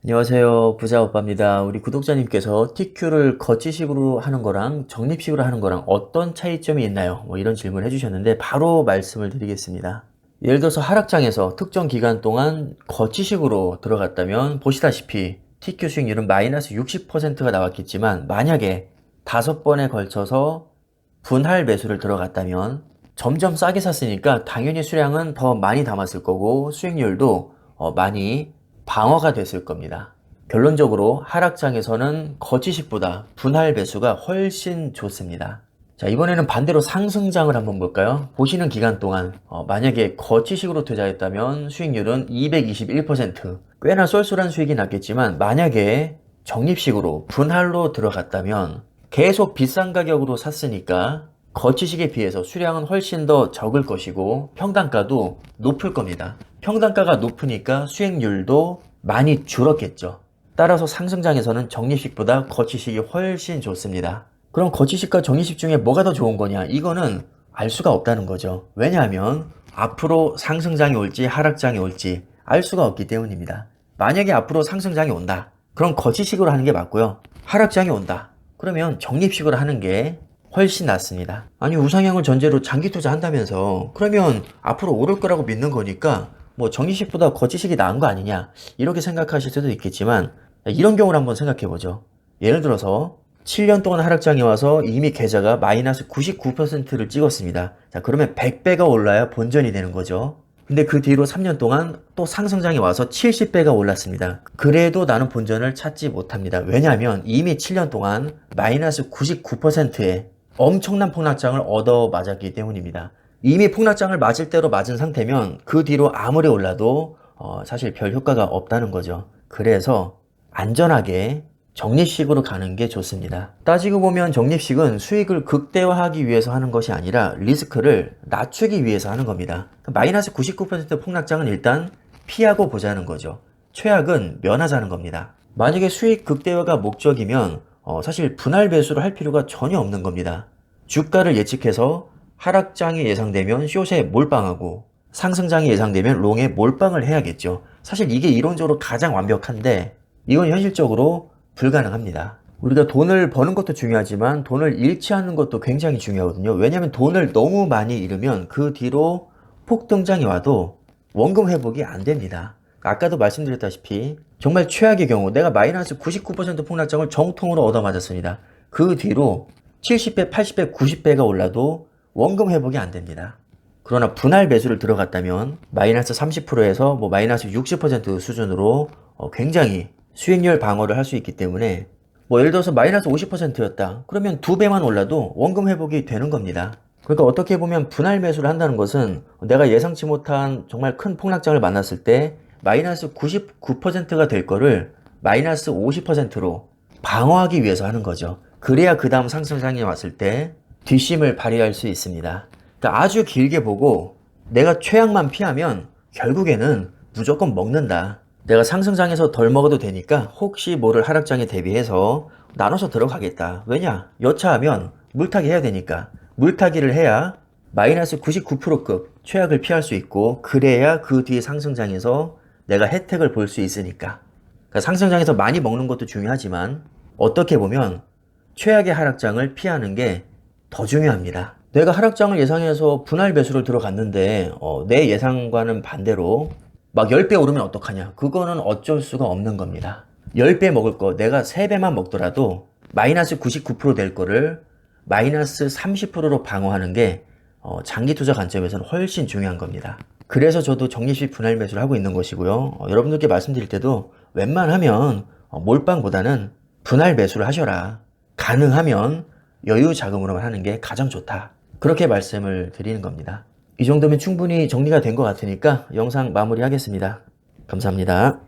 안녕하세요. 부자오빠입니다. 우리 구독자님께서 TQ를 거치식으로 하는 거랑 적립식으로 하는 거랑 어떤 차이점이 있나요? 이런 질문을 해주셨는데 바로 말씀을 드리겠습니다. 예를 들어서 하락장에서 특정 기간 동안 거치식으로 들어갔다면 보시다시피 TQ 수익률은 마이너스 60%가 나왔겠지만, 만약에 5번에 걸쳐서 분할 매수를 들어갔다면 점점 싸게 샀으니까 당연히 수량은 더 많이 담았을 거고 수익률도 많이 방어가 됐을 겁니다. 결론적으로 하락장에서는 거치식보다 분할 매수가 훨씬 좋습니다. 자, 이번에는 반대로 상승장을 한번 볼까요? 보시는 기간 동안 만약에 거치식으로 투자했다면 수익률은 221%, 꽤나 쏠쏠한 수익이 났겠지만, 만약에 적립식으로 분할로 들어갔다면 계속 비싼 가격으로 샀으니까 거치식에 비해서 수량은 훨씬 더 적을 것이고 평단가도 높을 겁니다. 평단가가 높으니까 수익률도 많이 줄었겠죠. 따라서 상승장에서는 적립식보다 거치식이 훨씬 좋습니다. 그럼 거치식과 적립식 중에 뭐가 더 좋은 거냐? 이거는 알 수가 없다는 거죠. 왜냐하면 앞으로 상승장이 올지 하락장이 올지 알 수가 없기 때문입니다. 만약에 앞으로 상승장이 온다, 그럼 거치식으로 하는 게 맞고요. 하락장이 온다, 그러면 적립식으로 하는 게 훨씬 낫습니다. 아니, 우상향을 전제로 장기 투자한다면서 그러면 앞으로 오를 거라고 믿는 거니까 적립식보다 거치식이 나은 거 아니냐, 이렇게 생각하실 수도 있겠지만, 이런 경우를 한번 생각해 보죠. 예를 들어서 7년 동안 하락장에 와서 이미 계좌가 마이너스 99%를 찍었습니다. 자, 그러면 100배가 올라야 본전이 되는 거죠. 근데 그 뒤로 3년 동안 또 상승장에 와서 70배가 올랐습니다. 그래도 나는 본전을 찾지 못합니다. 왜냐하면 이미 7년 동안 마이너스 99%의 엄청난 폭락장을 얻어 맞았기 때문입니다. 이미 폭락장을 맞을 대로 맞은 상태면 그 뒤로 아무리 올라도 사실 별 효과가 없다는 거죠. 그래서 안전하게 적립식으로 가는 게 좋습니다. 따지고 보면 적립식은 수익을 극대화하기 위해서 하는 것이 아니라 리스크를 낮추기 위해서 하는 겁니다. 마이너스 99% 폭락장은 일단 피하고 보자는 거죠. 최악은 면하자는 겁니다. 만약에 수익 극대화가 목적이면 사실 분할 매수를 할 필요가 전혀 없는 겁니다. 주가를 예측해서 하락장이 예상되면 숏에 몰빵하고 상승장이 예상되면 롱에 몰빵을 해야겠죠. 사실 이게 이론적으로 가장 완벽한데 이건 현실적으로 불가능합니다. 우리가 돈을 버는 것도 중요하지만 돈을 잃지 않는 것도 굉장히 중요하거든요. 왜냐하면 돈을 너무 많이 잃으면 그 뒤로 폭등장이 와도 원금 회복이 안 됩니다. 아까도 말씀드렸다시피 정말 최악의 경우 내가 마이너스 99% 폭락장을 정통으로 얻어맞았습니다. 그 뒤로 70배, 80배, 90배가 올라도 원금 회복이 안 됩니다. 그러나 분할 매수를 들어갔다면 마이너스 30%에서 마이너스 60% 수준으로 굉장히 수익률 방어를 할 수 있기 때문에 예를 들어서 마이너스 50%였다. 그러면 2배만 올라도 원금 회복이 되는 겁니다. 그러니까 어떻게 보면 분할 매수를 한다는 것은 내가 예상치 못한 정말 큰 폭락장을 만났을 때 마이너스 99%가 될 거를 마이너스 50%로 방어하기 위해서 하는 거죠. 그래야 그 다음 상승장이 왔을 때 뒷심을 발휘할 수 있습니다. 그러니까 아주 길게 보고 내가 최악만 피하면 결국에는 무조건 먹는다. 내가 상승장에서 덜 먹어도 되니까 혹시 모를 하락장에 대비해서 나눠서 들어가겠다. 왜냐? 여차하면 물타기 해야 되니까. 물타기를 해야 마이너스 99%급 최악을 피할 수 있고, 그래야 그 뒤에 상승장에서 내가 혜택을 볼 수 있으니까. 그러니까 상승장에서 많이 먹는 것도 중요하지만 어떻게 보면 최악의 하락장을 피하는 게 더 중요합니다. 내가 하락장을 예상해서 분할 매수를 들어갔는데 내 예상과는 반대로 막 10배 오르면 어떡하냐? 그거는 어쩔 수가 없는 겁니다. 10배 먹을 거 내가 3배만 먹더라도 마이너스 99%될 거를 마이너스 30%로 방어하는 게 장기 투자 관점에서는 훨씬 중요한 겁니다. 그래서 저도 적립식 분할 매수를 하고 있는 것이고요. 여러분들께 말씀드릴 때도 웬만하면 몰빵보다는 분할 매수를 하셔라. 가능하면 여유 자금으로만 하는 게 가장 좋다. 그렇게 말씀을 드리는 겁니다. 이 정도면 충분히 정리가 된 것 같으니까 영상 마무리하겠습니다. 감사합니다.